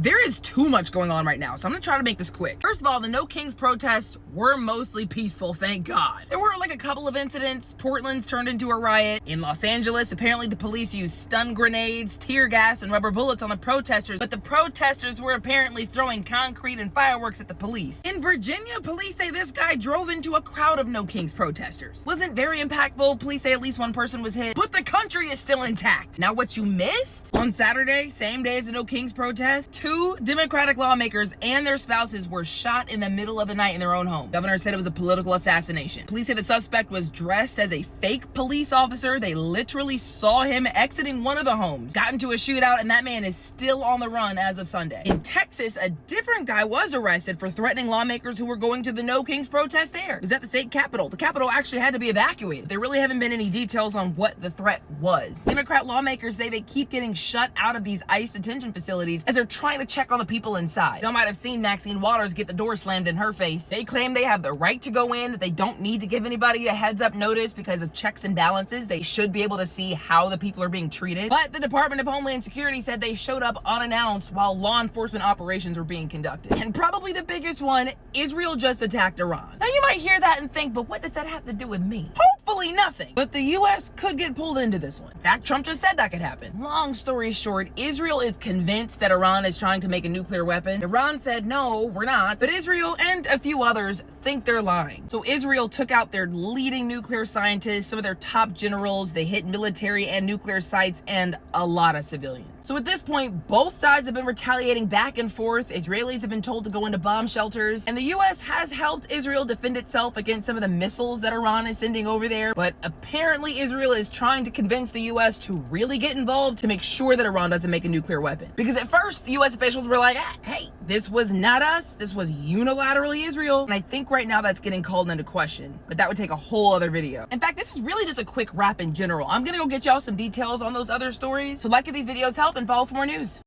There is too much going on right now, so I'm gonna try to make this quick. First of all, the No Kings protests were mostly peaceful, thank God. There were like a couple of incidents. Portland's turned into a riot. In Los Angeles, apparently the police used stun grenades, tear gas, and rubber bullets on the protesters, but the protesters were apparently throwing concrete and fireworks at the police. In Virginia, police say this guy drove into a crowd of No Kings protesters. Wasn't very impactful. Police say at least one person was hit, but the country is still intact. Now, what you missed? On Saturday, same day as the No Kings protest, 2 Democratic lawmakers and their spouses were shot in the middle of the night in their own home. Governor said it was a political assassination. Police say the suspect was dressed as a fake police officer. They literally saw him exiting one of the homes, got into a shootout, and that man is still on the run as of Sunday. In Texas, a different guy was arrested for threatening lawmakers who were going to the No Kings protest there. It was at the state capitol. The capitol actually had to be evacuated. There really haven't been any details on what the threat was. Democrat lawmakers say they keep getting shut out of these ICE detention facilities as they're trying to check on the people inside. Y'all might have seen Maxine Waters get the door slammed in her face. They claim they have the right to go in, that they don't need to give anybody a heads up notice because of checks and balances. They should be able to see how the people are being treated. But the Department of Homeland Security said they showed up unannounced while law enforcement operations were being conducted. And probably the biggest one, Israel just attacked Iran. Now you might hear that and think, but what does that have to do with me? Hopefully nothing. But the US could get pulled into this one. In fact, Trump just said that could happen. Long story short, Israel is convinced that Iran is trying to make a nuclear weapon. Iran said, no, we're not. But Israel and a few others think they're lying. So Israel took out their leading nuclear scientists, some of their top generals. They hit military and nuclear sites and a lot of civilians. So at this point, both sides have been retaliating back and forth. Israelis have been told to go into bomb shelters, and the US has helped Israel defend itself against some of the missiles that Iran is sending over there. But apparently Israel is trying to convince the US to really get involved to make sure that Iran doesn't make a nuclear weapon. Because at first, the US officials were like, hey, this was not us. This was unilaterally Israel. And I think right now that's getting called into question, but that would take a whole other video. In fact, this is really just a quick wrap in general. I'm gonna go get y'all some details on those other stories. So like if these videos help and follow for more news.